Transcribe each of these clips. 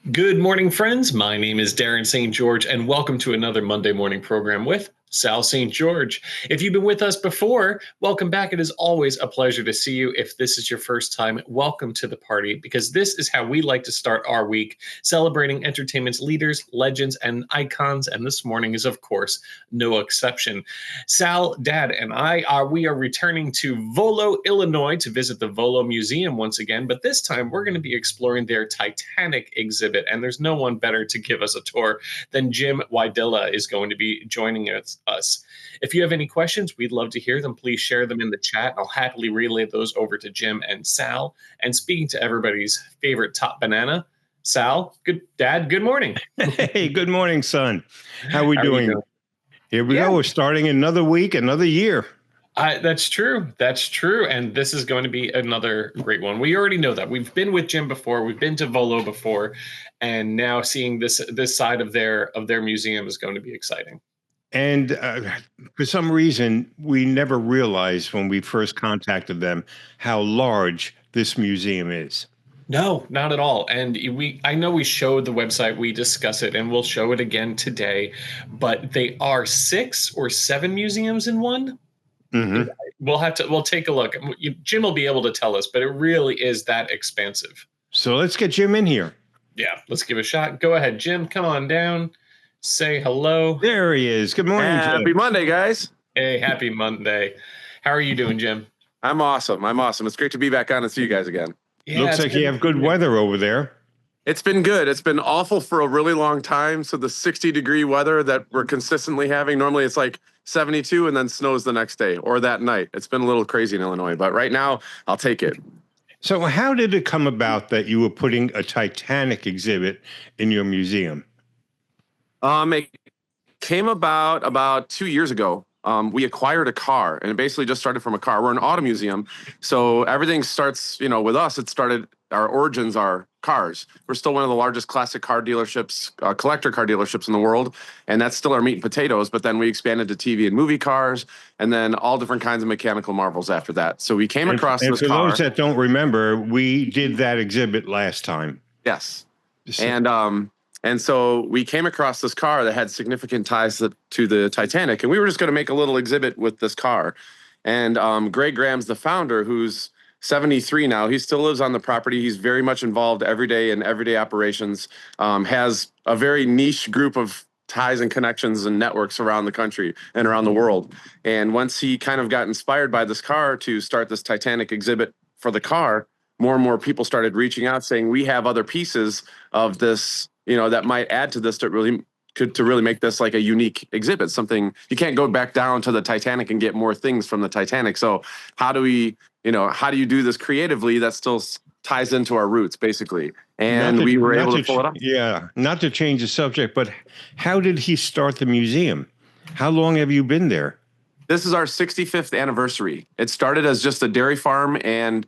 Good morning, friends. My name is Darren St. George, and welcome to another Monday morning program with Sal St. George. If you've been with us before, welcome back. It is always a pleasure to see you. If this is your first time, welcome to the party, because this is how we like to start our week, celebrating entertainment's leaders, legends, and icons. And this morning is, of course, no exception. Sal, Dad, and we are returning to VOLO, Illinois to visit the VOLO Museum once again, but this time we're going to be exploring their Titanic exhibit, and there's no one better to give us a tour than Jim Wydilla is going to be joining us. If you have any questions, we'd love to hear them. Please share them in the chat. I'll happily relay those over to Jim and Sal. And speaking to everybody's favorite top banana, Sal, good morning. Hey, good morning, son. How are we doing? Here we go. We're starting another week, another year. That's true. That's true. And this is going to be another great one. We already know that. We've been with Jim before. We've been to VOLO before. And now seeing this side of their museum is going to be exciting. And for some reason, we never realized when we first contacted them how large this museum is. No, not at all. And I know we showed the website, we discuss it, and we'll show it again today, but they are 6 or 7 museums in one. Mm-hmm. We'll take a look. Jim will be able to tell us, but it really is that expansive. So let's get Jim in here. Yeah, let's give it a shot. Go ahead, Jim. Come on down. Say hello. There he is. Good morning, Jim. Happy Monday, guys. Hey, happy Monday. How are you doing, Jim? I'm awesome. It's great to be back on and see you guys again. Yeah, looks like you have good weather over there. It's been good. It's been awful for a really long time. So the 60-degree weather that we're consistently having, normally it's like 72 and then snows the next day or that night. It's been a little crazy in Illinois, but right now I'll take it. So how did it come about that you were putting a Titanic exhibit in your museum? It came about 2 years ago. We acquired a car, and it basically just started from a car. We're an auto museum, so everything starts, with us. Our origins are cars. We're still one of the largest classic car dealerships, collector car dealerships in the world, and that's still our meat and potatoes. But then we expanded to TV and movie cars, and then all different kinds of mechanical marvels after that. So we came across this car. And for those that don't remember, we did that exhibit last time. Yes, and so we came across this car that had significant ties to the Titanic, and we were just going to make a little exhibit with this car. And Greg Graham's the founder, who's 73 now. He still lives on the property. He's very much involved every day in everyday operations, has a very niche group of ties and connections and networks around the country and around the world. And once he kind of got inspired by this car to start this Titanic exhibit for the car, more and more people started reaching out saying, we have other pieces of this, that might add to this to really make this like a unique exhibit, something you can't go back down to the Titanic and get more things from the Titanic. So how do you do this creatively that still ties into our roots, basically? And we were able to pull it off. Yeah, not to change the subject, but how did he start the museum? How long have you been there? This is our 65th anniversary. It started as just a dairy farm, and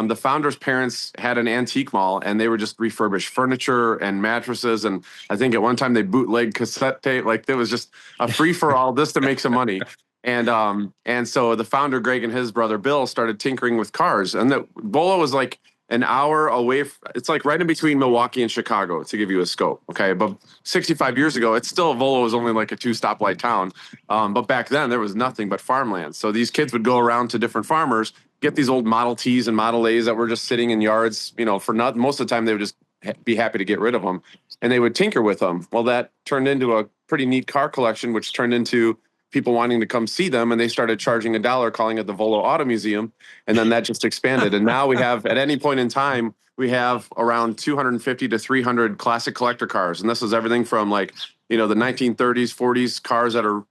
the founder's parents had an antique mall, and they were just refurbished furniture and mattresses. And I think at one time they bootlegged cassette tape. Like, it was just a free for all, just to make some money. And so the founder, Greg, and his brother Bill started tinkering with cars. And the VOLO was like an hour away. It's like right in between Milwaukee and Chicago, to give you a scope. Okay, but 65 years ago, VOLO was only like a 2-stoplight town. But back then there was nothing but farmland. So these kids would go around to different farmers, get these old Model Ts and Model As that were just sitting in yards, for nothing. Most of the time they would just be happy to get rid of them, and they would tinker with them. Well, that turned into a pretty neat car collection, which turned into people wanting to come see them, and they started charging $1, calling it the VOLO Auto Museum, and then that just expanded. And now we have, at any point in time, we have around 250 to 300 classic collector cars, and this is everything from the 1930s, 40s cars that are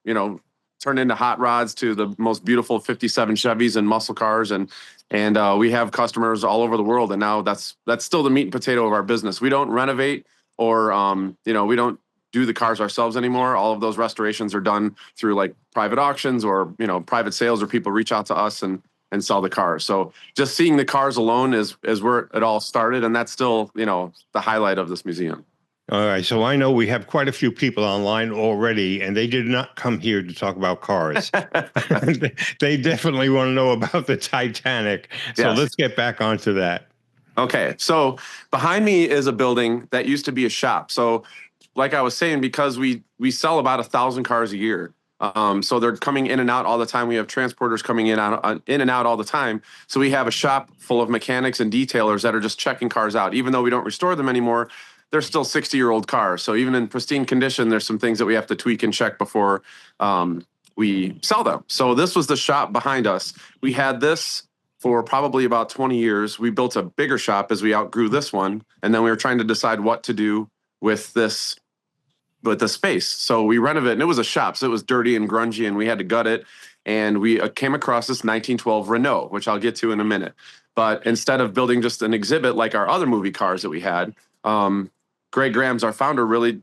turned into hot rods to the most beautiful 57 Chevys and muscle cars, and we have customers all over the world. And now that's still the meat and potato of our business. We don't renovate or we don't do the cars ourselves anymore. All of those restorations are done through like private auctions or private sales, or people reach out to us and sell the cars. So just seeing the cars alone is where it all started, and that's still the highlight of this museum. All right, so I know we have quite a few people online already, and they did not come here to talk about cars. They definitely want to know about the Titanic. So Let's get back onto that. Okay, so behind me is a building that used to be a shop. So, like I was saying, because we sell about 1,000 cars a year, so they're coming in and out all the time. We have transporters coming in and out all the time. So we have a shop full of mechanics and detailers that are just checking cars out. Even though we don't restore them anymore, they're still 60-year-old cars. So even in pristine condition, there's some things that we have to tweak and check before we sell them. So this was the shop behind us. We had this for probably about 20 years. We built a bigger shop as we outgrew this one. And then we were trying to decide what to do with this, with the space. So we renovated, and it was a shop. So it was dirty and grungy, and we had to gut it. And we came across this 1912 Renault, which I'll get to in a minute. But instead of building just an exhibit like our other movie cars that we had, Greg Grams, our founder, really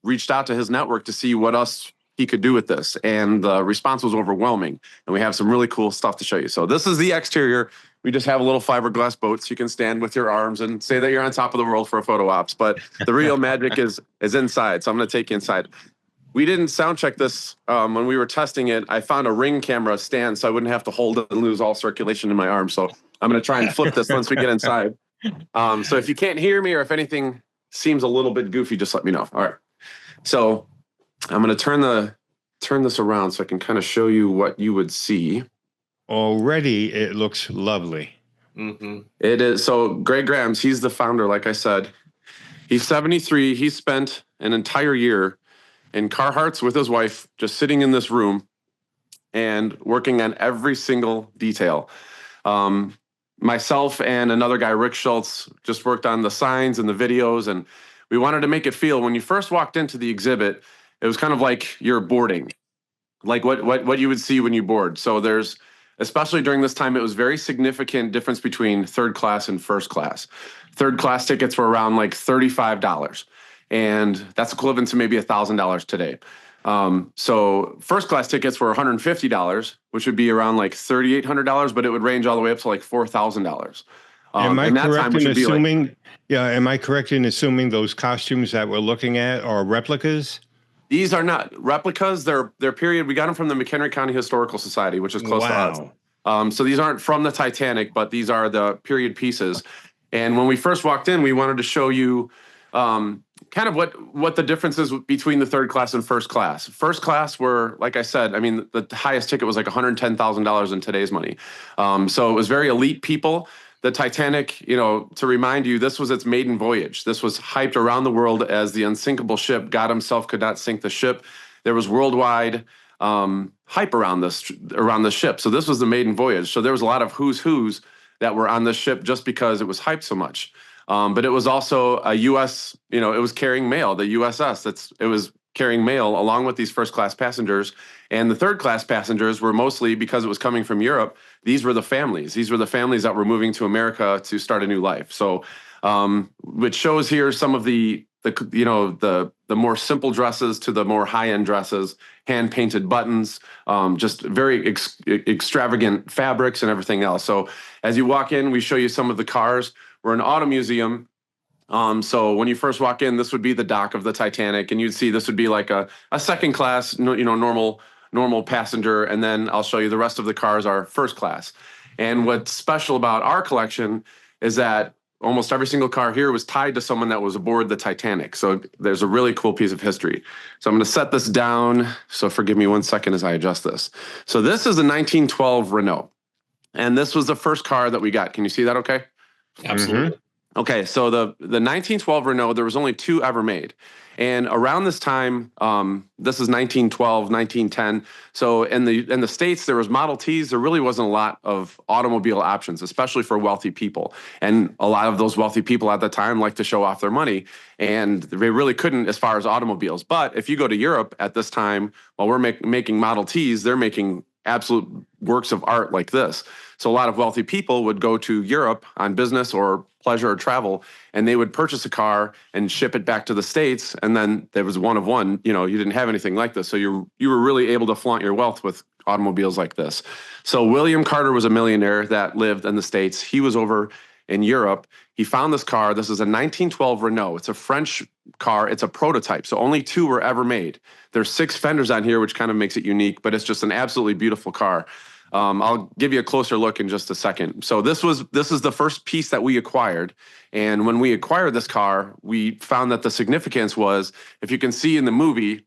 reached out to his network to see what else he could do with this. And the response was overwhelming. And we have some really cool stuff to show you. So this is the exterior. We just have a little fiberglass boat so you can stand with your arms and say that you're on top of the world for a photo ops. But the real magic is inside. So I'm going to take you inside. We didn't sound check this when we were testing it. I found a Ring camera stand so I wouldn't have to hold it and lose all circulation in my arm. So I'm going to try and flip this once we get inside. So if you can't hear me or if anything seems a little bit goofy, just let me know. All right. So I'm going to turn this around so I can kind of show you what you would see. Already, it looks lovely. Mm-hmm. It is. So Greg Grams, he's the founder, like I said. He's 73. He spent an entire year in Carhartts with his wife, just sitting in this room and working on every single detail. Myself and another guy, Rick Schultz, just worked on the signs and the videos, and we wanted to make it feel, when you first walked into the exhibit, it was kind of like you're boarding, like what you would see when you board. So there's, especially during this time, it was very significant difference between third class and first class. Third class tickets were around like $35, and that's equivalent to maybe $1,000 today. So first class tickets were $150, which would be around like $3,800, but it would range all the way up to like $4,000. Am I correct in assuming? Like, am I correct in assuming those costumes that we're looking at are replicas? These are not replicas. They're period. We got them from the McHenry County Historical Society, which is close to us. So these aren't from the Titanic, but these are the period pieces. And when we first walked in, we wanted to show you kind of what the difference is between the third class and first class. First class were, like I said, I mean, the highest ticket was like $110,000 in today's money. So it was very elite people. The Titanic, to remind you, this was its maiden voyage. This was hyped around the world as the unsinkable ship. God himself could not sink the ship. There was worldwide hype around this ship. So this was the maiden voyage. So there was a lot of who's that were on this ship just because it was hyped so much. But it was also a U.S., it was carrying mail, the USS. It was carrying mail along with these first class passengers. And the third class passengers were mostly, because it was coming from Europe, these were the families. These were the families that were moving to America to start a new life. So, which shows here some of the more simple dresses to the more high-end dresses, hand-painted buttons, just very extravagant fabrics and everything else. So as you walk in, we show you some of the cars. We're an auto museum. So when you first walk in, this would be the dock of the Titanic, and you'd see this would be like a second class, normal passenger, and then I'll show you the rest of the cars are first class. And what's special about our collection is that almost every single car here was tied to someone that was aboard the Titanic. So there's a really cool piece of history. So I'm going to set this down. So forgive me one second as I adjust this. So this is a 1912 Renault, and this was the first car that we got. Can you see that okay? Absolutely. Mm-hmm. Okay, so the 1912 Renault, there was only two ever made. And around this time, this is 1912, 1910. So in the States, there was Model Ts. There really wasn't a lot of automobile options, especially for wealthy people. And a lot of those wealthy people at the time liked to show off their money. And they really couldn't as far as automobiles. But if you go to Europe at this time, while we're making Model Ts, they're making absolute works of art like this. So a lot of wealthy people would go to Europe on business or pleasure or travel, and they would purchase a car and ship it back to the States. And then there was one of one, you didn't have anything like this. So you were really able to flaunt your wealth with automobiles like this. So William Carter was a millionaire that lived in the States. He was over in Europe. He found this car. This is a 1912 Renault. It's a French car. It's a prototype. So only two were ever made. There's 6 fenders on here, which kind of makes it unique, but it's just an absolutely beautiful car. I'll give you a closer look in just a second. So this is the first piece that we acquired. And when we acquired this car, we found that the significance was, if you can see in the movie,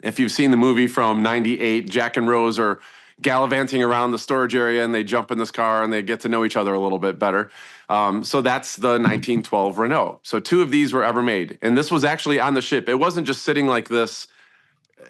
if you've seen the movie from '98, Jack and Rose are gallivanting around the storage area and they jump in this car and they get to know each other a little bit better. So that's the 1912 Renault. So 2 of these were ever made. And this was actually on the ship. It wasn't just sitting like this.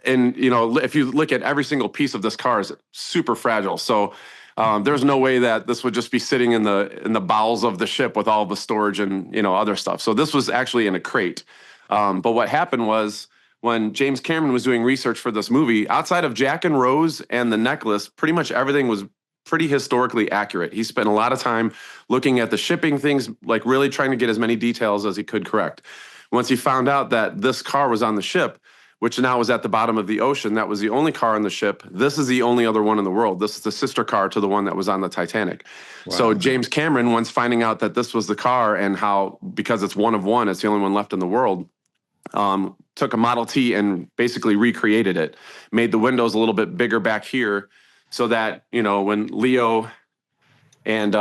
And, you know, if you look at every single piece of this car, is super fragile. So there's no way that this would just be sitting in the bowels of the ship with all the storage and, you know, other stuff. So this was actually in a crate. But what happened was, when James Cameron was doing research for this movie, outside of Jack and Rose and the necklace, pretty much everything was pretty historically accurate. He spent a lot of time looking at the shipping things, like really trying to get as many details as he could correct. Once he found out that this car was on the ship, which now was at the bottom of the ocean, that was the only car on the ship. This is the only other one in the world. This is the sister car to the one that was on the Titanic. Wow. So James Cameron, once finding out that this was the car, and how, because it's one of one, it's the only one left in the world, took a Model T and basically recreated it, made the windows a little bit bigger back here, so that, you know, when Leo and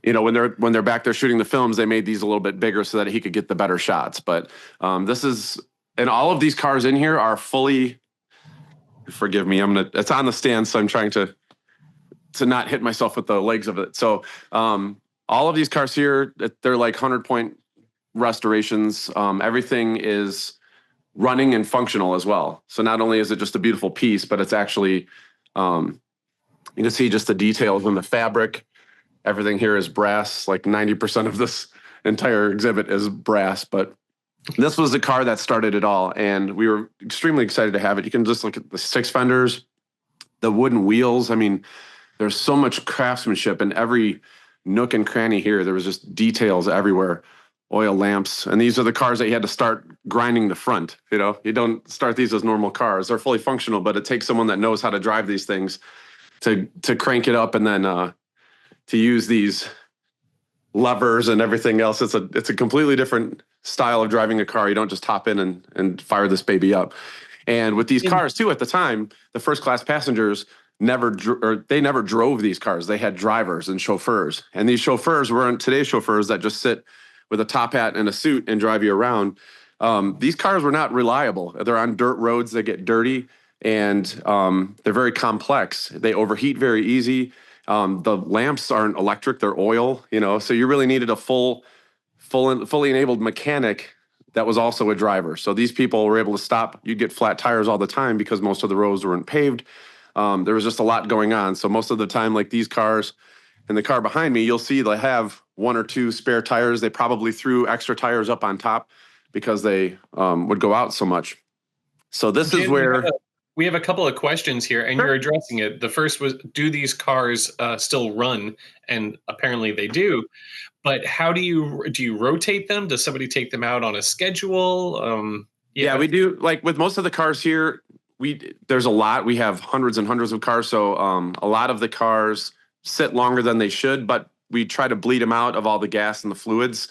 you know, when they're back there shooting the films, they made these a little bit bigger so that he could get the better shots. But this is, and all of these cars in here are fully, forgive me, it's on the stand, so I'm trying to not hit myself with the legs of it. So all of these cars here, they're like 100-point restorations. Everything is running and functional as well. So not only is it just a beautiful piece, but it's actually, you can see just the details in the fabric. Everything here is brass. Like 90% of this entire exhibit is brass, but this was the car that started it all. And we were extremely excited to have it. You can just look at the 6 fenders, the wooden wheels. I mean, there's so much craftsmanship in every nook and cranny here. There was just details everywhere. Oil lamps. And these are the cars that you had to start grinding the front. You know, you don't start these as normal cars. They're fully functional, but it takes someone that knows how to drive these things to crank it up, and then to use these levers and everything else. It's a completely different style of driving a car. You don't just hop in and fire this baby up. And with these cars too, at the time, the first class passengers never drove these cars. They had drivers and chauffeurs. And these chauffeurs weren't today's chauffeurs that just sit with a top hat and a suit and drive you around. These cars were not reliable. They're on dirt roads, they get dirty, and they're very complex. They overheat very easy. The lamps aren't electric, they're oil, you know, so you really needed a fully enabled mechanic that was also a driver. So these people were able to stop. You'd get flat tires all the time because most of the roads weren't paved. There was just a lot going on. So most of the time, like these cars and the car behind me, you'll see they have 1 or 2 spare tires. They probably threw extra tires up on top because they would go out so much. So this is where we have a couple of questions here, and you're addressing it. The first was, do these cars still run? And apparently they do. But how do you rotate them? Does somebody take them out on a schedule? Yeah, we do. Like with most of the cars here, there's a lot. We have hundreds and hundreds of cars. So a lot of the cars sit longer than they should, but we try to bleed them out of all the gas and the fluids.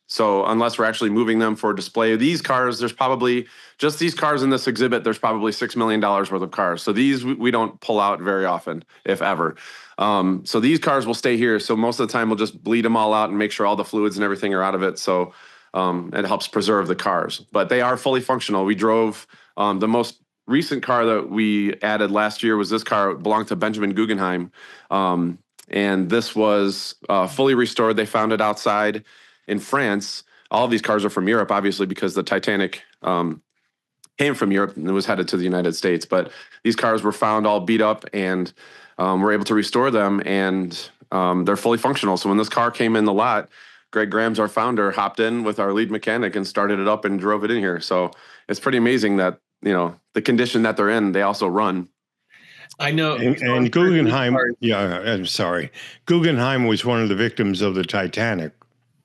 So unless we're actually moving them for display, these cars, there's probably, just these cars in this exhibit, there's probably $6 million worth of cars. So these we don't pull out very often, if ever. So these cars will stay here. So most of the time we'll just bleed them all out and make sure all the fluids and everything are out of it. So it helps preserve the cars. But they are fully functional. We drove the most recent car that we added last year was this car. It belonged to Benjamin Guggenheim. And this was fully restored. They found it outside in France. All of these cars are from Europe, obviously, because the Titanic came from Europe and was headed to the United States. But these cars were found all beat up, and we're able to restore them, and they're fully functional. So when this car came in the lot, Greg Graham's, our founder, hopped in with our lead mechanic and started it up and drove it in here. So it's pretty amazing that, you know, the condition that they're in, they also run. I know. And Guggenheim, yeah, I'm sorry. Guggenheim was one of the victims of the Titanic.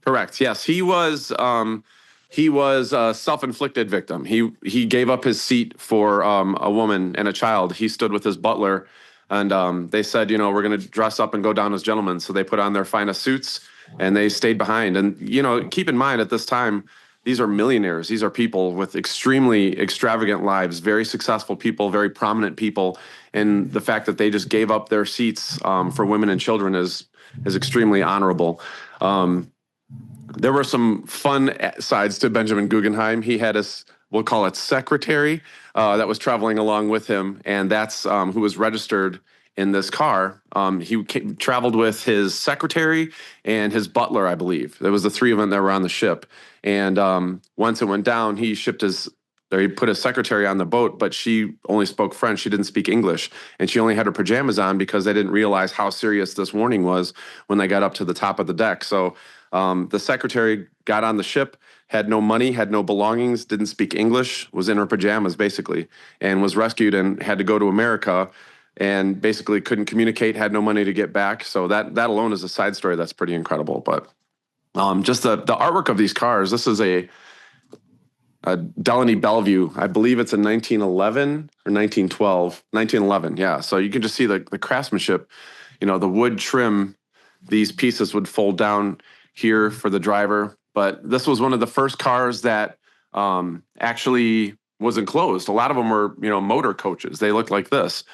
Correct. Yes, he was a self-inflicted victim. He gave up his seat for a woman and a child. He stood with his butler, and they said, you know, we're going to dress up and go down as gentlemen. So they put on their finest suits and they stayed behind. And, you know, keep in mind at this time, these are millionaires. These are people with extremely extravagant lives, very successful people, very prominent people. And the fact that they just gave up their seats for women and children is extremely honorable. There were some fun sides to Benjamin Guggenheim. He had his, we'll call it secretary, that was traveling along with him, and that's who was registered in this car. He traveled with his secretary and his butler, I believe. There was the three of them that were on the ship. And once it went down, he put his secretary on the boat, but she only spoke French. She didn't speak English, and she only had her pajamas on because they didn't realize how serious this warning was when they got up to the top of the deck. So the secretary got on the ship, had no money, had no belongings, didn't speak English, was in her pajamas basically, and was rescued and had to go to America and basically couldn't communicate, had no money to get back. So that alone is a side story that's pretty incredible. But just the artwork of these cars, this is a Delaney Bellevue. I believe it's a 1911 or 1912, 1911. Yeah. So you can just see the craftsmanship, the wood trim, these pieces would fold down here for the driver. But this was one of the first cars that actually was enclosed. A lot of them were, motor coaches. They looked like this.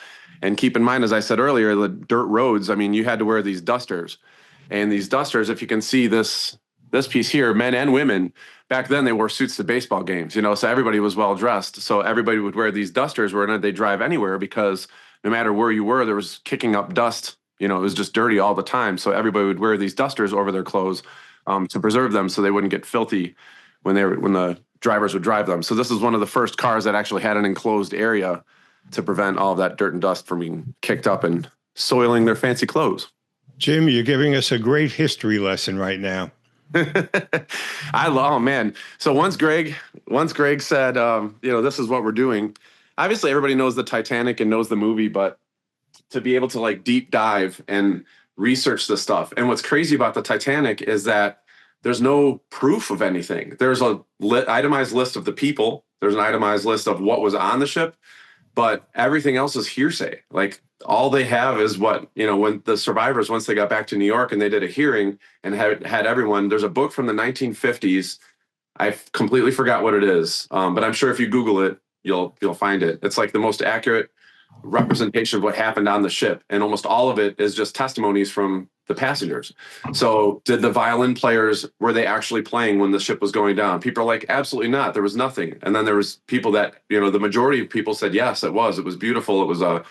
And keep in mind, as I said earlier, the dirt roads, I mean, you had to wear these dusters. And these dusters, if you can see this piece here, men and women, back then they wore suits to baseball games, so everybody was well dressed. So everybody would wear these dusters where they drive anywhere, because no matter where you were, there was kicking up dust. It was just dirty all the time. So everybody would wear these dusters over their clothes to preserve them so they wouldn't get filthy when the drivers would drive them. So this is one of the first cars that actually had an enclosed area to prevent all of that dirt and dust from being kicked up and soiling their fancy clothes. Jim, you're giving us a great history lesson right now. Oh man. So once Greg said, this is what we're doing. Obviously everybody knows the Titanic and knows the movie, but to be able to deep dive and research this stuff. And what's crazy about the Titanic is that there's no proof of anything. There's a itemized list of the people. There's an itemized list of what was on the ship, but everything else is hearsay. All they have is what, when the survivors, once they got back to New York and they did a hearing and had everyone, there's a book from the 1950s. I completely forgot what it is. But I'm sure if you Google it, you'll find it. It's the most accurate representation of what happened on the ship. And almost all of it is just testimonies from the passengers. So did the violin players, were they actually playing when the ship was going down? People are like, absolutely not. There was nothing. And then there was people that, the majority of people said, yes, it was beautiful. It was a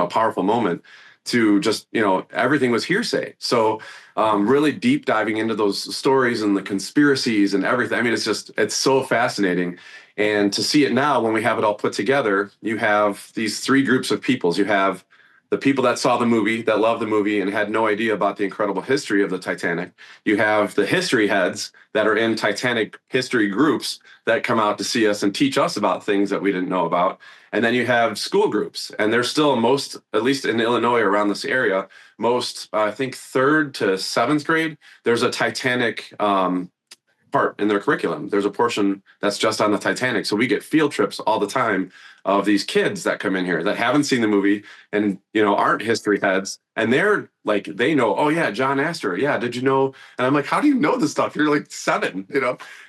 powerful moment. To just, everything was hearsay. So really deep diving into those stories and the conspiracies and everything. I mean, it's so fascinating. And to see it now, when we have it all put together, you have these three groups of peoples. You have the people that saw the movie, that loved the movie and had no idea about the incredible history of the Titanic. You have the history heads that are in Titanic history groups that come out to see us and teach us about things that we didn't know about. And then you have school groups, and there's still most, at least in Illinois around this area, most, I think 3rd to 7th grade, there's a Titanic part in their curriculum. There's a portion that's just on the Titanic. So we get field trips all the time of these kids that come in here that haven't seen the movie and, aren't history heads. And they're they know, oh yeah, John Astor. Yeah. Did you know? And I'm like, how do you know this stuff? You're 7,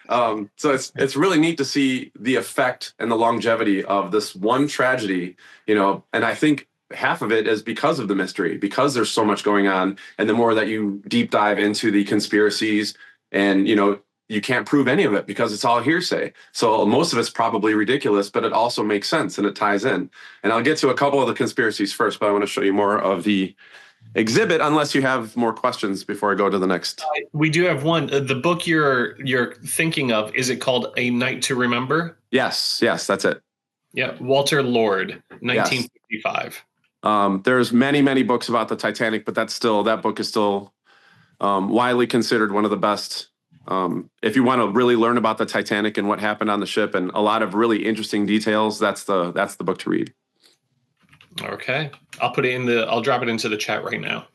So it's really neat to see the effect and the longevity of this one tragedy, and I think half of it is because of the mystery, because there's so much going on. And the more that you deep dive into the conspiracies and, you can't prove any of it because it's all hearsay. So most of it's probably ridiculous, but it also makes sense and it ties in. And I'll get to a couple of the conspiracies first, but I want to show you more of the exhibit, unless you have more questions before I go to the next. We do have one. The book you're thinking of, is it called A Night to Remember? Yes, that's it. Yeah, Walter Lord, 1955. Yes. There's many books about the Titanic, but that book is still widely considered one of the best. If you want to really learn about the Titanic and what happened on the ship and a lot of really interesting details, that's the book to read. Okay. I'll drop it into the chat right now.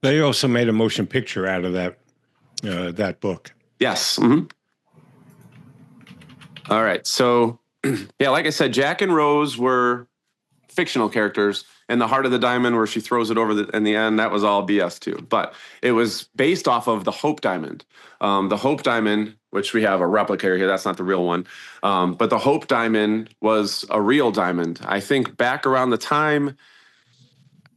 They also made a motion picture out of that book. Yes. Mm-hmm. All right. So, yeah, like I said, Jack and Rose were fictional characters. And the Heart of the Diamond, where she throws it over in the end, that was all BS too. But it was based off of the Hope Diamond. The Hope Diamond, which we have a replica here, that's not the real one. But the Hope Diamond was a real diamond. I think back around the time,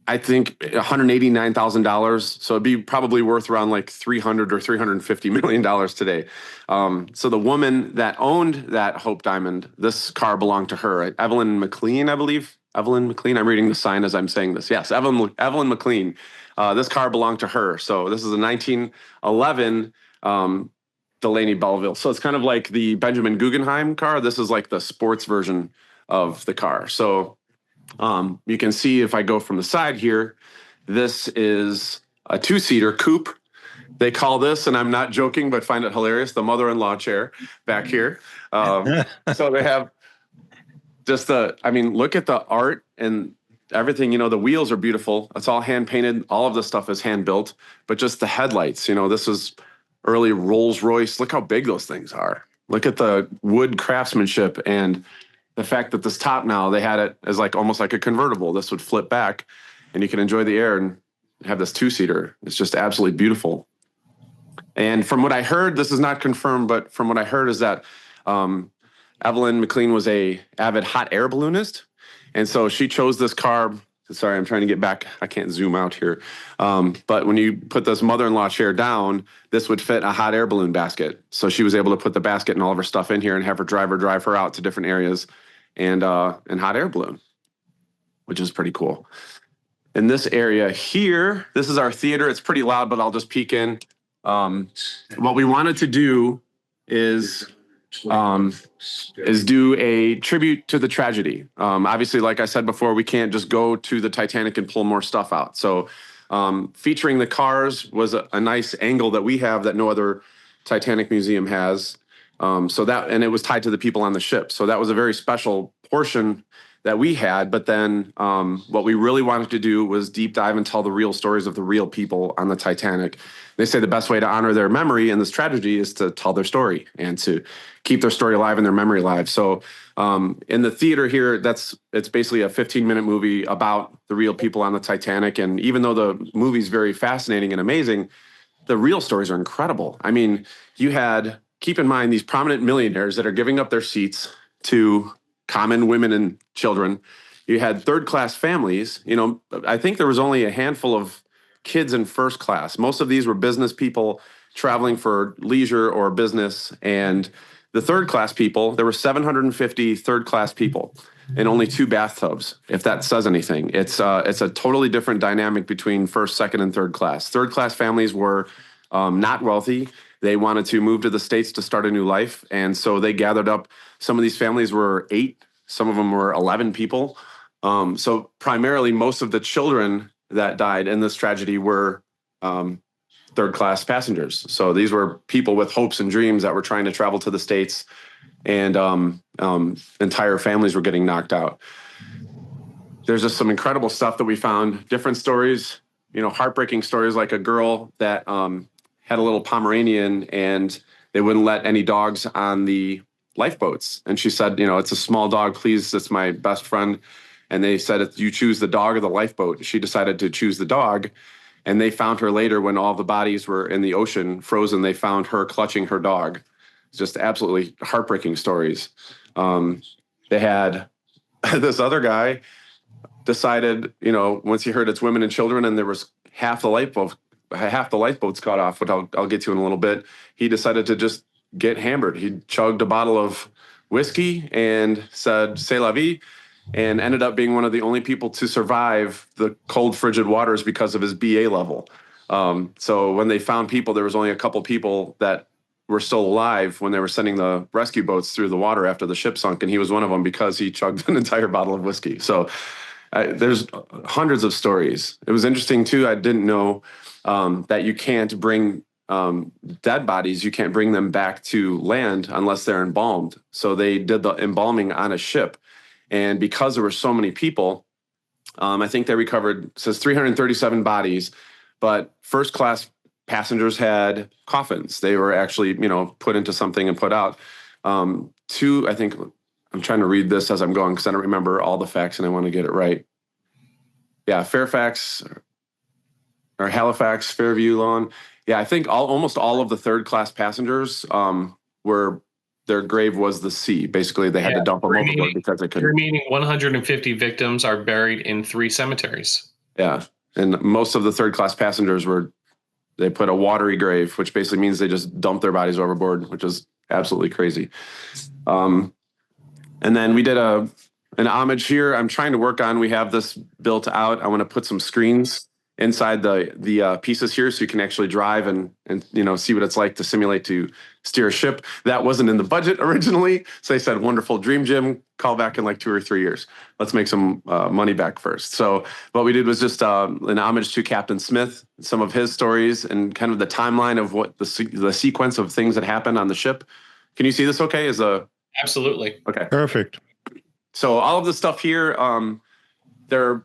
$189,000. So it'd be probably worth around like $300 or $350 million today. So the woman that owned that Hope Diamond, this car belonged to her, Evelyn McLean, I believe. Evelyn McLean. I'm reading the sign as I'm saying this. Yes, Evelyn McLean. This car belonged to her. So this is a 1911 Delaney Belleville. So it's kind of like the Benjamin Guggenheim car. This is like the sports version of the car. So you can see if I go from the side here, this is a two-seater coupe. They call this, and I'm not joking, but find it hilarious, the mother-in-law chair back here. So they have just look at the art and everything. The wheels are beautiful. It's all hand-painted. All of the stuff is hand-built, but just the headlights, this is early Rolls-Royce. Look how big those things are. Look at the wood craftsmanship and the fact that this top now, they had it as like almost like a convertible. This would flip back and you can enjoy the air and have this two-seater. It's just absolutely beautiful. And from what I heard, this is not confirmed, but from what I heard is that Evelyn McLean was a avid hot air balloonist. And so she chose this car. Sorry, I'm trying to get back. I can't zoom out here. But when you put this mother-in-law chair down, this would fit a hot air balloon basket. So she was able to put the basket and all of her stuff in here and have her drive her out to different areas and hot air balloon, which is pretty cool. In this area here, this is our theater. It's pretty loud, but I'll just peek in. What we wanted to do is do a tribute to the tragedy. Obviously, like I said before, we can't just go to the Titanic and pull more stuff out. So featuring the cars was a nice angle that we have that no other Titanic museum has. And it was tied to the people on the ship. So that was a very special portion that we had. But then what we really wanted to do was deep dive and tell the real stories of the real people on the Titanic. They say the best way to honor their memory in this tragedy is to tell their story and to keep their story alive and their memory alive. So in the theater here, it's basically a 15-minute movie about the real people on the Titanic. And even though the movie's very fascinating and amazing, the real stories are incredible. I mean, keep in mind these prominent millionaires that are giving up their seats to common women and children. You had third-class families. I think there was only a handful of kids in first class. Most of these were business people traveling for leisure or business. And the third-class people, there were 750 third-class people and only 2 bathtubs, if that says anything. It's a totally different dynamic between first, second, and third class. Third-class families were not wealthy. They wanted to move to the States to start a new life. And so they gathered up. Some of these families were 8. Some of them were 11 people. So primarily, most of the children that died in this tragedy were third-class passengers. So these were people with hopes and dreams that were trying to travel to the States, and entire families were getting knocked out. There's just some incredible stuff that we found, different stories, heartbreaking stories, like a girl that had a little Pomeranian and they wouldn't let any dogs on the lifeboats. And she said, it's a small dog, please, it's my best friend. And they said, if you choose the dog or the lifeboat, she decided to choose the dog. And they found her later when all the bodies were in the ocean, frozen. They found her clutching her dog. It's just absolutely heartbreaking stories. They had this other guy decided, once he heard it's women and children and there was half the lifeboats cut off, which I'll get to in a little bit, he decided to just get hammered. He chugged a bottle of whiskey and said, "C'est la vie," and ended up being one of the only people to survive the cold, frigid waters because of his BA level. So when they found people, there was only a couple people that were still alive when they were sending the rescue boats through the water after the ship sunk, and he was one of them because he chugged an entire bottle of whiskey. So there's hundreds of stories. It was interesting, too. I didn't know that you can't bring dead bodies, you can't bring them back to land unless they're embalmed. So they did the embalming on a ship. And because there were so many people, I think they recovered, says 337 bodies, but first class passengers had coffins. They were actually, put into something and put out. I'm trying to read this as I'm going because I don't remember all the facts and I want to get it right. Yeah, Fairfax or Halifax, Fairview, Lawn. Yeah, I think almost all of the third class passengers were their grave was the sea. Basically, they had to dump them overboard because they The couldn't. remaining 150 victims are buried in 3 cemeteries. Yeah, and most of the third class passengers they put a watery grave, which basically means they just dumped their bodies overboard, which is absolutely crazy. And then we did an homage here. I'm trying to work on. We have this built out. I want to put some screens inside the pieces here, so you can actually drive and see what it's like to simulate to steer a ship. That wasn't in the budget originally, so they said, "Wonderful dream, Jim. Call back in like 2 or 3 years. Let's make some money back first." So what we did was just an homage to Captain Smith, some of his stories, and kind of the timeline of what the sequence of things that happened on the ship. Can you see this? Okay, Absolutely. Okay. Perfect. So all of the stuff here, they're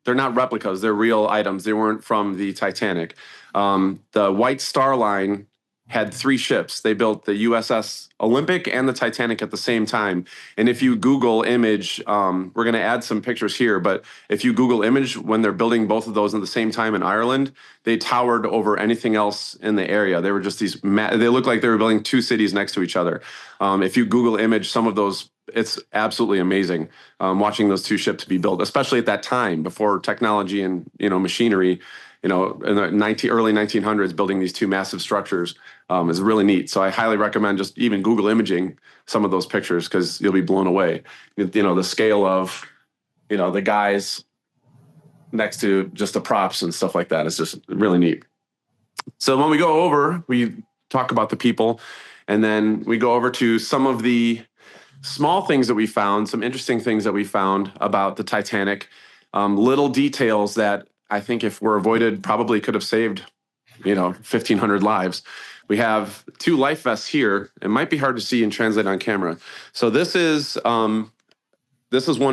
not replicas. They're real items. They weren't from the Titanic. The White Star Line had 3 ships. They built the USS Olympic and the Titanic at the same time. And if you Google image, we're going to add some pictures here, but if you Google image when they're building both of those at the same time in Ireland, they towered over anything else in the area. They were just they looked like they were building 2 cities next to each other. If you Google image some of those, it's absolutely amazing watching those 2 ships be built, especially at that time before technology and machinery. In the early 1900s, building these 2 massive structures is really neat. So I highly recommend just even Google imaging some of those pictures because you'll be blown away. The scale of, the guys next to just the props and stuff like that is just really neat. So when we go over, we talk about the people, and then we go over to some of the small things that we found, some interesting things that we found about the Titanic, little details that I think if were avoided, probably could have saved, 1,500 lives. We have 2 life vests here. It might be hard to see and translate on camera. So this is one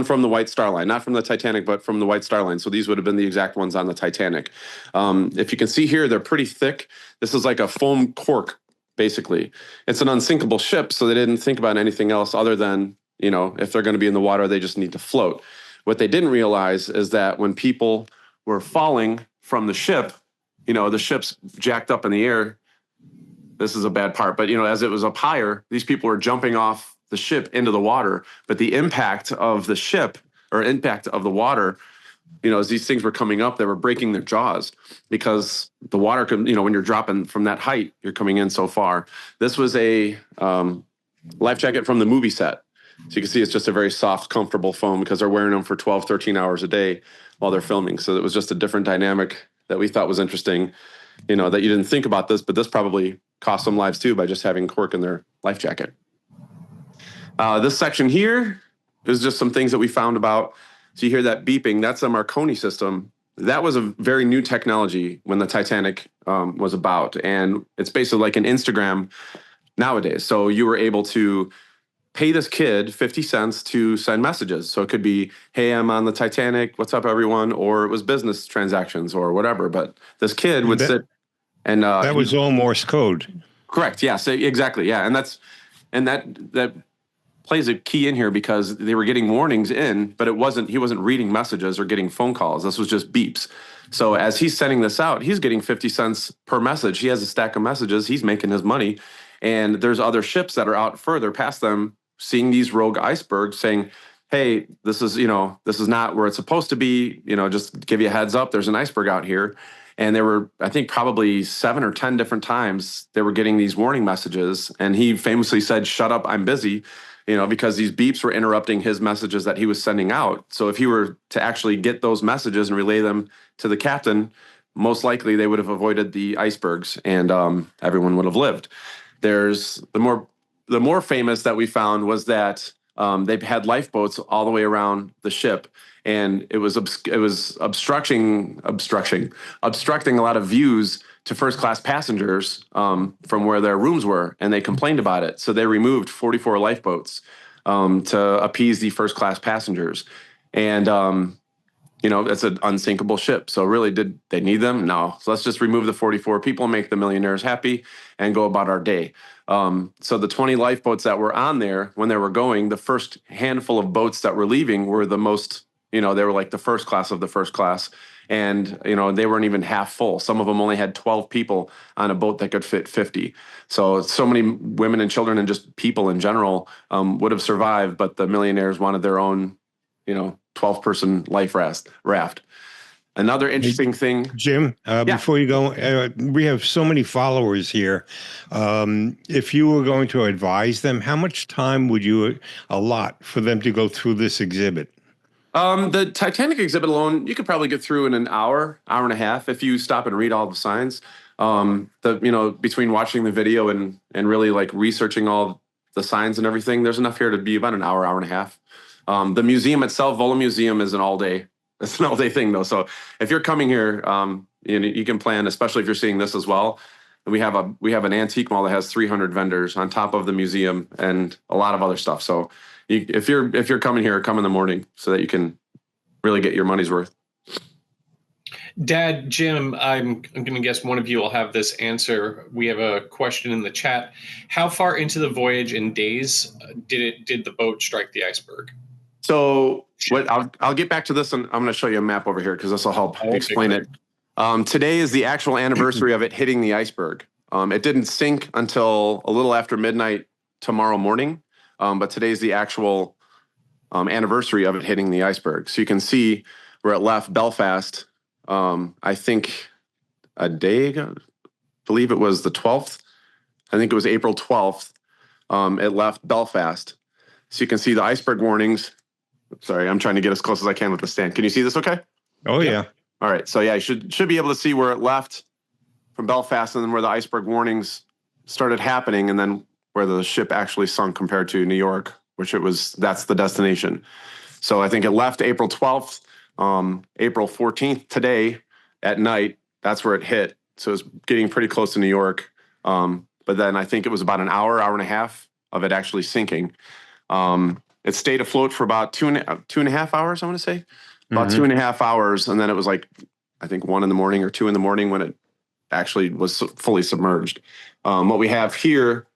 from the White Star Line, not from the Titanic, but from the White Star Line. So these would have been the exact ones on the Titanic. If you can see here, they're pretty thick. This is like a foam cork, basically. It's an unsinkable ship, so they didn't think about anything else other than, if they're going to be in the water, they just need to float. What they didn't realize is that when people were falling from the ship, the ship's jacked up in the air. This is a bad part, but as it was up higher, these people were jumping off the ship into the water. But the impact of the ship or impact of the water, as these things were coming up, they were breaking their jaws because the water could, when you're dropping from that height, you're coming in so far. This was a life jacket from the movie set. So you can see it's just a very soft, comfortable foam because they're wearing them for 12, 13 hours a day while they're filming. So it was just a different dynamic that we thought was interesting, that you didn't think about this, but this probably cost them lives too by just having cork in their life jacket. This section here is just some things that we found about. So you hear that beeping, that's a Marconi system. That was a very new technology when the Titanic was about. And it's basically like an Instagram nowadays. So you were able to pay this kid 50 cents to send messages. So it could be, "Hey, I'm on the Titanic. What's up, everyone?" Or it was business transactions or whatever. But this kid would sit and that was all Morse code. Correct. Yeah. So exactly. Yeah. And that plays a key in here because they were getting warnings in, but he wasn't reading messages or getting phone calls. This was just beeps. So as he's sending this out, he's getting 50 cents per message. He has a stack of messages. He's making his money. And there's other ships that are out further past them, seeing these rogue icebergs saying, "Hey, this is not where it's supposed to be. Just give you a heads up. There's an iceberg out here." And there were, I think, probably 7 or 10 different times they were getting these warning messages. And he famously said, "Shut up, I'm busy," because these beeps were interrupting his messages that he was sending out. So if he were to actually get those messages and relay them to the captain, most likely they would have avoided the icebergs and everyone would have lived. There's the more famous that we found was that they had lifeboats all the way around the ship, and it was obstructing a lot of views to first class passengers from where their rooms were, and they complained about it. So they removed 44 lifeboats to appease the first class passengers, and it's an unsinkable ship. So really, did they need them? No. So let's just remove the 44 people, make the millionaires happy, and go about our day. So the 20 lifeboats that were on there when they were going, the first handful of boats that were leaving were the most, they were like the first class of the first class. And, they weren't even half full. Some of them only had 12 people on a boat that could fit 50. So many women and children and just people in general would have survived, but the millionaires wanted their own, 12-person life raft. Another interesting thing. Jim, before you go, we have so many followers here. If you were going to advise them, how much time would you allot for them to go through this exhibit? The Titanic exhibit alone, you could probably get through in an hour and a half if you stop and read all the signs. Between watching the video and really like researching all the signs and everything, there's enough here to be about an hour and a half. The museum itself, VOLO Museum, is an all-day. It's an all-day thing though. So if you're coming here, you can plan, especially if you're seeing this as well. We have an antique mall that has 300 vendors on top of the museum and a lot of other stuff. So if you're coming here, come in the morning so that you can really get your money's worth. Dad, Jim, I'm going to guess one of you will have this answer. We have a question in the chat. How far into the voyage in days did the boat strike the iceberg? So I'll get back to this, and I'm going to show you a map over here because this will help explain it. Today is the actual anniversary of it hitting the iceberg. It didn't sink until a little after midnight tomorrow morning, but today's the actual anniversary of it hitting the iceberg. So you can see where it left Belfast, I think a day ago, I believe it was the 12th. I think it was April 12th. It left Belfast. So you can see the iceberg warnings. Sorry, I'm trying to get as close as I can with the stand. Can you see this okay? Oh, yeah. All right. So, yeah, you should be able to see where it left from Belfast and then where the iceberg warnings started happening and then where the ship actually sunk compared to New York, that's the destination. So I think it left April 12th, April 14th today at night. That's where it hit. So it's getting pretty close to New York. But then I think it was about an hour and a half of it actually sinking. It stayed afloat for about two and a half hours, I want to say. About 2.5 hours. And then it was like, I think 1 in the morning or 2 in the morning when it actually was fully submerged. What we have here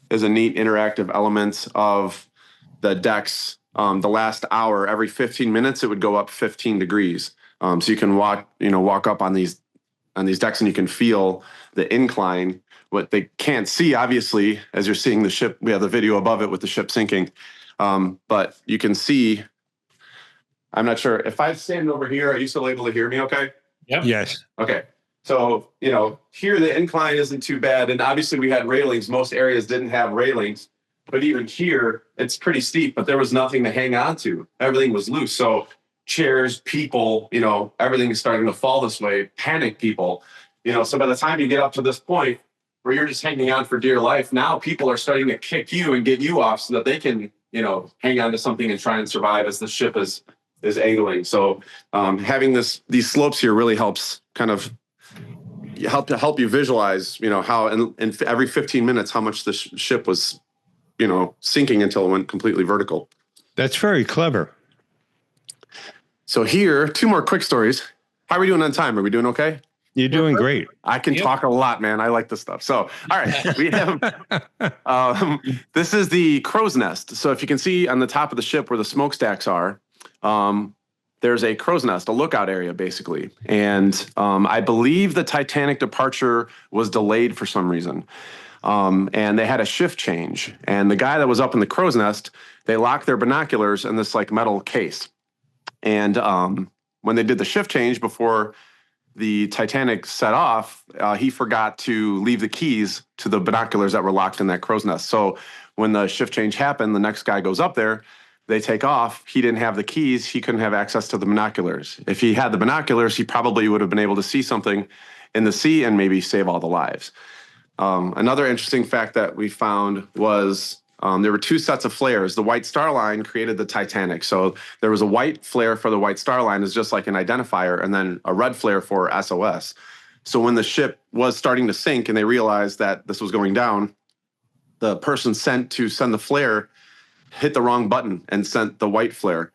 is a neat interactive element of the decks. The last hour, every 15 minutes, it would go up 15 degrees. So you can walk up on these decks and you can feel the incline. What they can't see, obviously, as you're seeing the ship, we have the video above it with the ship sinking. But you can see, I'm not sure if I stand over here, are you still able to hear me okay? Yep. Yes. Okay. So, here the incline isn't too bad. And obviously we had railings. Most areas didn't have railings. But even here, it's pretty steep, but there was nothing to hang on to. Everything was loose. So chairs, people, everything is starting to fall this way. Panic people. So by the time you get up to this point where you're just hanging on for dear life, now people are starting to kick you and get you off so that they can, hang on to something and try and survive as the ship is angling. So having these slopes here really helps kind of help you visualize, how in every 15 minutes, how much the ship was, sinking until it went completely vertical. That's very clever. So here, 2 more quick stories. How are we doing on time? Are we doing okay? You're doing great. I can talk a lot, man. I like this stuff. So, all right, we have, this is the crow's nest. So if you can see on the top of the ship where the smokestacks are, there's a crow's nest, a lookout area, basically. And I believe the Titanic departure was delayed for some reason. And they had a shift change. And the guy that was up in the crow's nest, they locked their binoculars in this like metal case. And when they did the shift change before the Titanic set off, he forgot to leave the keys to the binoculars that were locked in that crow's nest. So when the shift change happened, the next guy goes up there, they take off. He didn't have the keys. He couldn't have access to the binoculars. If he had the binoculars, he probably would have been able to see something in the sea and maybe save all the lives. Another interesting fact that we found was there were 2 sets of flares. The White Star Line created the Titanic. So there was a white flare for the White Star Line, is just like an identifier, and then a red flare for SOS. So when the ship was starting to sink and they realized that this was going down, the person sent to send the flare hit the wrong button and sent the white flare.